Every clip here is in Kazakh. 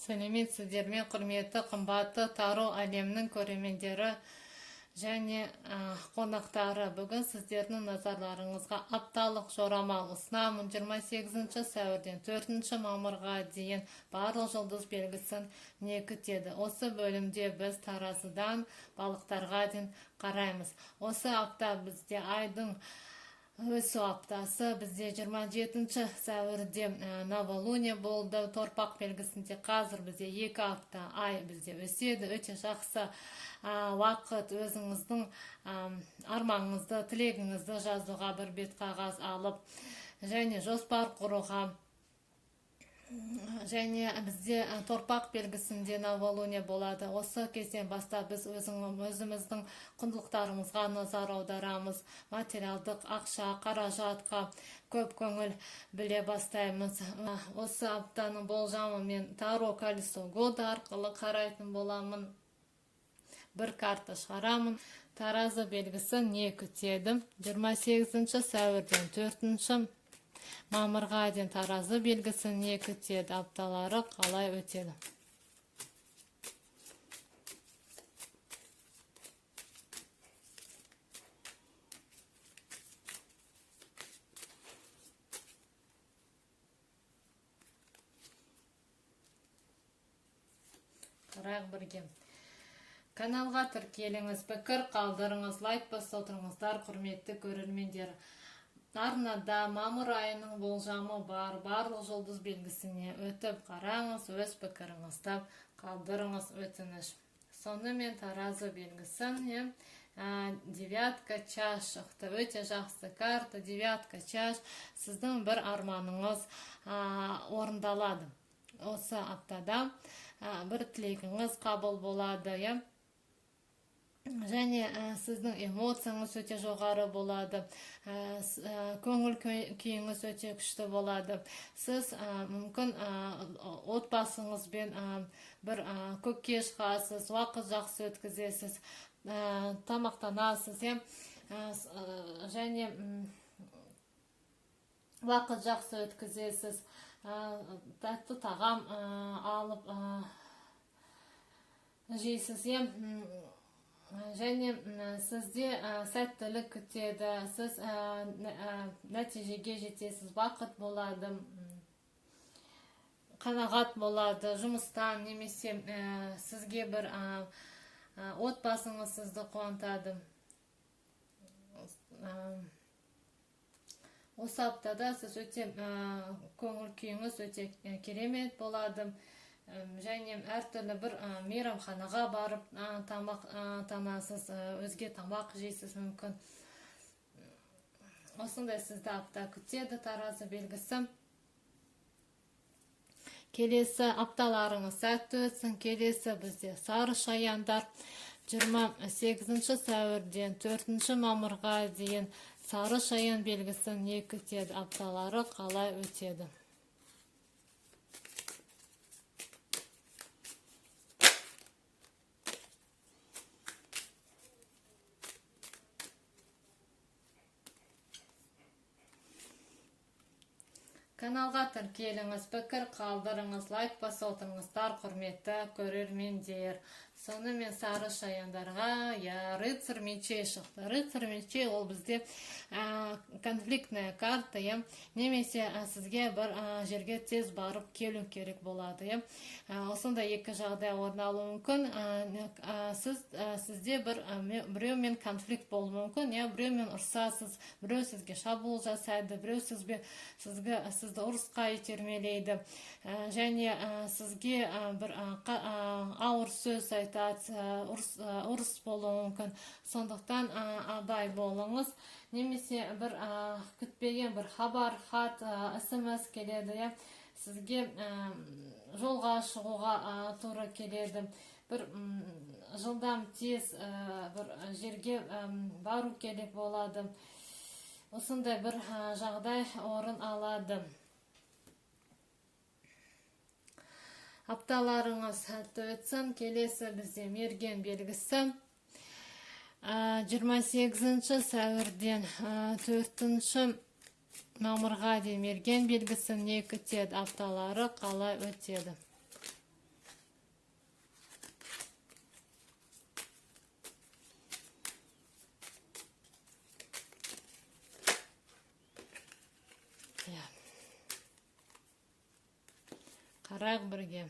Сәлеметсіздер ме, құрметті қымбатты Тару әлемнің көрермендері және қонақтары. Бүгін сіздердің назарларыңызға апталық жорамал ұсынамын. 28 сәуірден 4 мамырға дейін барлық жұлдыз белгісін не күтеді. Осы бөлімде біз таразыдан балықтарға дейін қараймыз. Осы апта бізде айдың өсу аптасы, бізде 27 сәуірде новолуние болды торпақ белгісінде. Қазір бізде 2 апта ай бізде өседі. Өте жақсы уақыт өзіңіздің арманыңызды, тілегіңізді жазуға, бір бет қағаз алып және жоспар құруға. Және бізде торпақ белгісінде новолуние болады. Осы кезден бастап біз өзіміздің құндылықтарымызға назар аударамыз. Материалдық ақша, қаражатқа көп көңіл біле бастаймыз. Осы аптаның болжамы мен Таро колесо года арқылы қарайтын боламын. Бір карта шығарамын. Таразы белгісі не күтеді? 28 сәуірден 4 мамырға дейін таразы белгісі не күтеді? Апталары қалай өтеді? Қарайық бірге. Каналға тіркеліңіз, пікір қалдырыңыз, лайк басып отырыңыздар, құрметті көрермендер. Арнада мамыр айының болжамы бар. Барлық жұлдыз белгісіне өтіп қараңыз, өз пікіріңізді қалдырыңыз, өтініш. Сонымен таразы белгісін девятка чаш шықты. Өте жақсы карта, девятка чаш. Сіздің бір арманыңыз орындалады. Осы аптада бір тілегіңіз қабыл болады. Және сіздің эмоцияңыз өте жоғары болады, көңіл күйіңіз өте күшті болады. Сіз мүмкін отбасыңызбен бір көкке шығасыз, уақыт жақсы өткізесіз, тамақтанасыз, және уақыт жақсы өткізесіз, тәтті тағам алып жейсіз, және сізде сәттілік күтеді, сіз нәтижеге жетесіз, бақыт болады, қанағат болады жұмыстан, немесе сізге бір отбасыңыз сізді қуантады. Осы аптада сіз өте көңіл күйіңіз өте керемет болады. Және әртүрлі бір мейрамханаға барып тамақ танасыз, өзге тамақ жейсіз мүмкін. Осындай сізді апта күтеді таразы белгісі. Келесі апталарыңыз сәтті өтсін. Келесі бізде сары шаяндар 28 сәуірден 4 мамырға дейін сары шаян белгісі не күтеді? Апталары қалай өтеді? Каналға тіркеліңіз, пікір қалдырыңыз, лайк басып отырыңыздар, құрметті көрермендер. Сонымен сары шаяндарға рыцарь мечей шықты. Рыцарь мечей ол бізде конфликтная карта, немесе сізге бір жерге тез барып келу керек болады. Осындай екі жағдай орын алуы мүмкін. Сізде біреумен конфликт болуы мүмкін, біреумен ұрсасыз, біреу сізге шабуыл жасайды, біреу сізді ұрысқа итермелейді, және сізге бір ауыр сөз айтады, ұрыс болуы мүмкін. Сондықтан абай болыңыз. Немесе бір күтпеген бір хабар, хат, смс келеді, сізге жолға шығуға тура келеді. Бір жылдам тез бір жерге бару керек болады. Осындай бір жағдай орын алады. Апталарыңыз сәтті өтсін. Келесі бізде мерген белгісі 28 сәуірден 4 мамырға дейін мерген белгісі не күтеді? Апталары қалай өтеді? Қарайық бірге.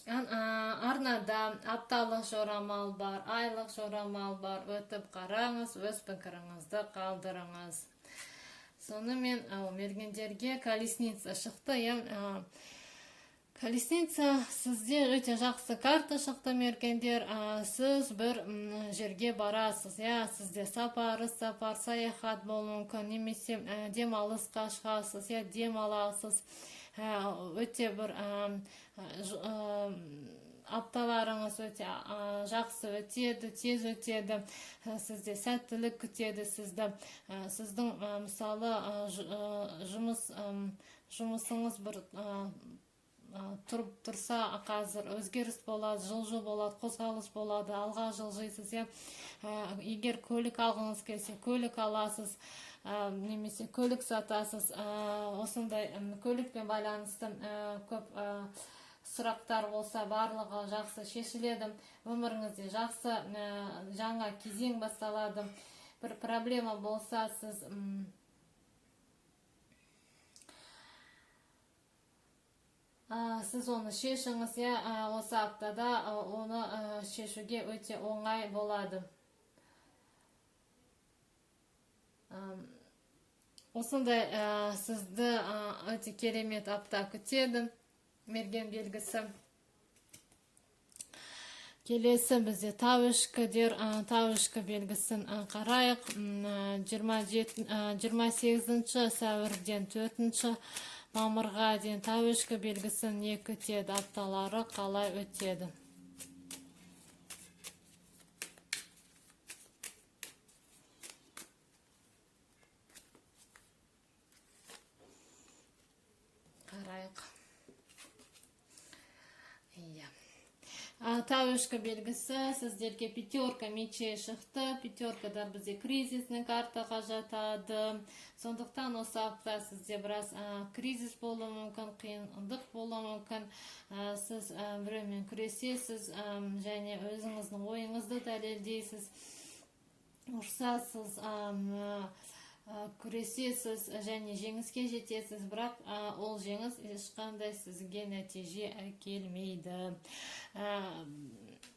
Арнада апталық жорамал бар, айлық жорамал бар. Өтіп қараңыз, өз пікіріңізді қалдырыңыз. Сонымен мергендерге колесница шықты. Колесница сізде өте жақсы карта шықты, мергендер. Сіз бір жерге барасыз. Сізде сапар, саяхат болуы мүмкін, немесе демалысқа шығасыз, демаласыз. Өте бір апталарыңыз өте жақсы өтеді, тез өтеді. Сізде сәттілік күтеді сізді. Сіздің мысалы жұмысыңыз бір тұрып тұрса, қазір өзгеріс болады, жылжу болады, қозғалыс болады, алға жылжисыз. Егер көлік алғыңыз келсе, көлік аласыз, немесе көлік сатасыз. Осындай көлікпен байланысты көп сұрақтар болса, барлығы жақсы шешіледі. Өміріңізде жақсы жаңа кезең басталады. Бір проблема болса, сіз оны шешіңіз. Осы аптада оны шешуге өте оңай болады. Осындай сізді өте керемет апта күтеді, мерген белгісі. Келесі бізде тауышқы белгісін қарайық. 28 сәуірден 4 мамырға дейін тауышқы белгісін не күтеді, апталары қалай өтеді. Қарайық. Тауышқы белгісі сіздерге пятерка мечей шықты. Пятеркада бізде кризисный картаға жатады. Сондықтан осы апта сізде біраз кризис болуы мүмкін, қиындық болуы мүмкін. Сіз біреумен күресесіз және өзіңіздің ойыңызды дәлелдейсіз, ұрсасыз, күресесіз және жеңіске жетесіз, бірақ ол жеңіс ешқандай сізге нәтиже әкелмейді.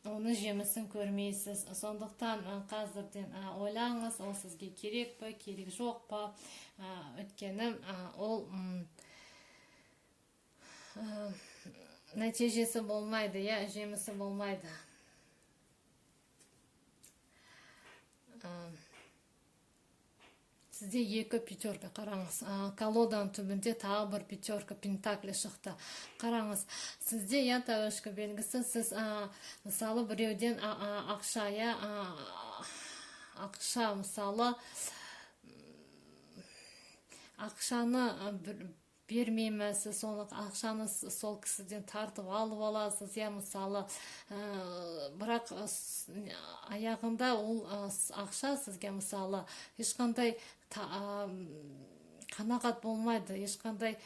Оны жемісін көрмейсіз. Сондықтан қазірден ойлаңыз, ол сізге керек пе, керек жоқ па. Өйткені ол нәтижесі болмайды, жемісі болмайды. Сізде екі пятерка, қараңыз. Колоданың түбінде тағы бір пятерка пентаклі шықты. Қараңыз, сізде тауышқы белгісі, сіз мысалы біреуден ақша, мысалы ақшаны бермейміз, ақшаны сол кісіден тартып алып аласыз. Мысалы, бірақ аяғында ол ақша сізге мысалы ешқандай қанағат болмайды, ешқандай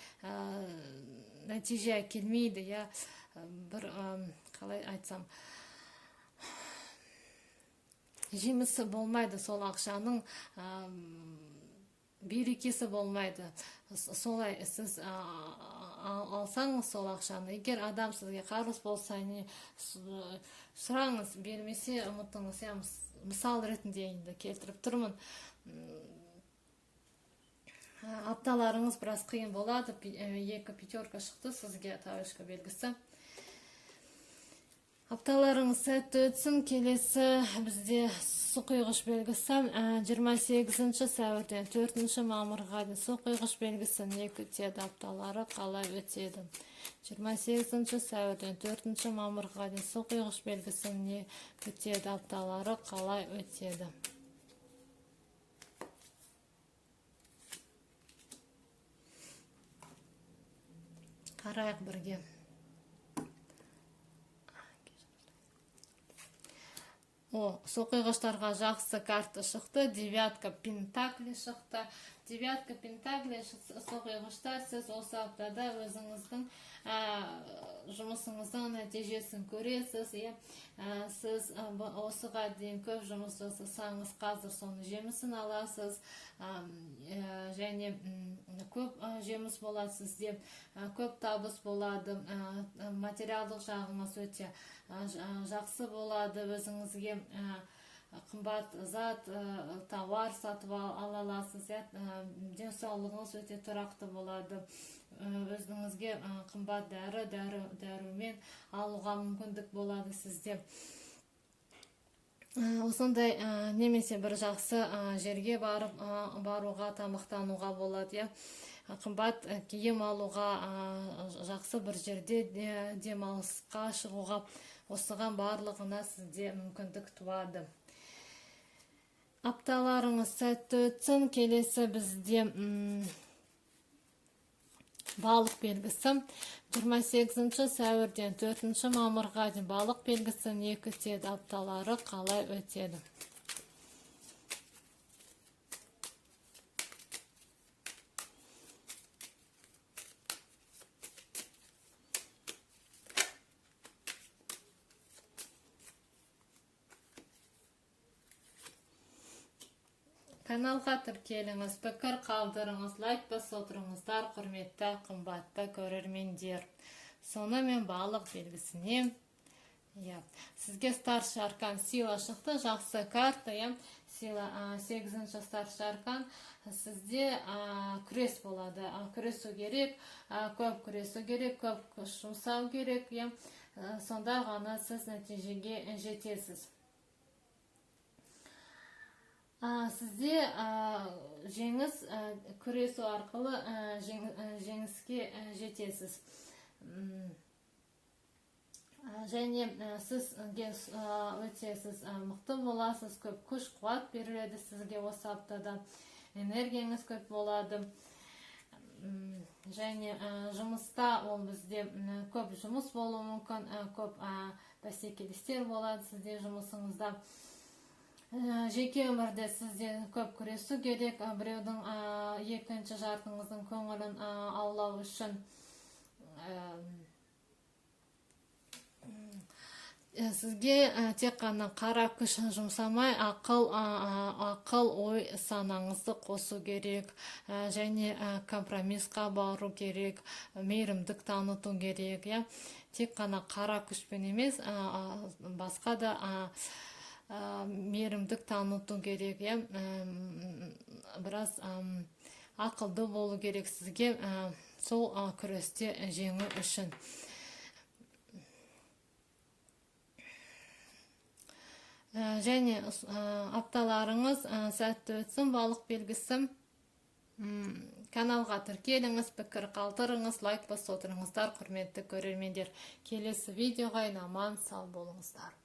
нәтиже келмейді. Бір, қалай айтсам, жемісі болмайды, сол ақшаның берекесі болмайды. Солай сіз алсаңыз сол ақшаны, егер адам сізге қарыз болса, сұраңыз, бермесе ұмытыңыз. Мысал ретінде енді келтіріп тұрмын. Апталарыңыз біраз қиын болады. Екі пятерка шықты сізге, тауышқы белгісі. Апталарыңыз сәтті өтсін. Келесі бізде су құйғыш белгісі 28 сәуірден 4 мамырға дейін су құйғыш белгісі не күтеді, апталары қалай өтеді. 28 сәуірден 4 мамырға дейін су құйғыш белгісі не күтеді, апталары қалай өтеді. Қарайық бірге. Су құйғыштарға жақсы карта шықты. 9 пентакли шықты. девятка пентаклей, соқиғыштар, сіз осы аптада өзіңіздің жұмысыңыздың нәтижесін көресіз. Сіз осыға дейін көп жұмыс жасасаңыз, қазір соны жемісін аласыз, және көп жеміс болады сізде, көп табыс болады, материалдық жағыңыз өте жақсы болады, өзіңізге қымбат зат, тауар сатып ала аласыз, денсаулығыңыз өте тұрақты болады, өзіңізге қымбат дәрімен алуға мүмкіндік болады сізде. Осындай немесе бір жақсы жерге баруға, тамақтануға болады, қымбат киім алуға, жақсы бір жерде демалысқа шығуға, осыған барлығына сізде мүмкіндік туады. Апталарыңыз сәтті өтсін. Келесі бізде балық белгісі 28 сәуірден 4 мамырға дейін балық белгісі не күтеді, апталары қалай өтеді. Каналға тіркеліңіз, пікір қалдырыңыз, лайк басып отырыңыздар, құрметті, қымбатты көрермендер. Сонымен балық белгісіне, сізге старший аркан сила шықты, жақсы карта, сила 8-ші старший аркан, сізде күрес болады, күресу керек, көп күресу керек, көп күш жұмсау керек, сонда ғана сіз нәтижеге жетесіз. Сізде жеңіс күресу арқылы жеңіске жетесіз. Және сізге өтесіз, мықты боласыз, көп күш қуат беріледі сізге осы аптада, энергияңыз көп болады. Және жұмыста ол бізде көп жұмыс болуы мүмкін, көп бәсекелестер болады сізде жұмысыңызда. Жеке өмірде сізде көп күресу керек, біреудің екінші жартыңыздың көңілін аулау үшін. Сізге тек қана қара күш жұмсамай, ақыл ой санаңызды қосу керек, және компромисқа бару керек, мейірімдік таныту керек. Тек қана қара күшпен емес, басқа да мейірімдік таныту керек, біраз ақылды болу керек сізге сол күресте жеңу үшін. Және апталарыңыз сәтті өтсін, балық белгісі. Каналға тіркеліңіз, пікір қалдырыңыз, лайк басып отырыңыздар, құрметті көрермендер. Келесі видеоға аман сау болыңыздар.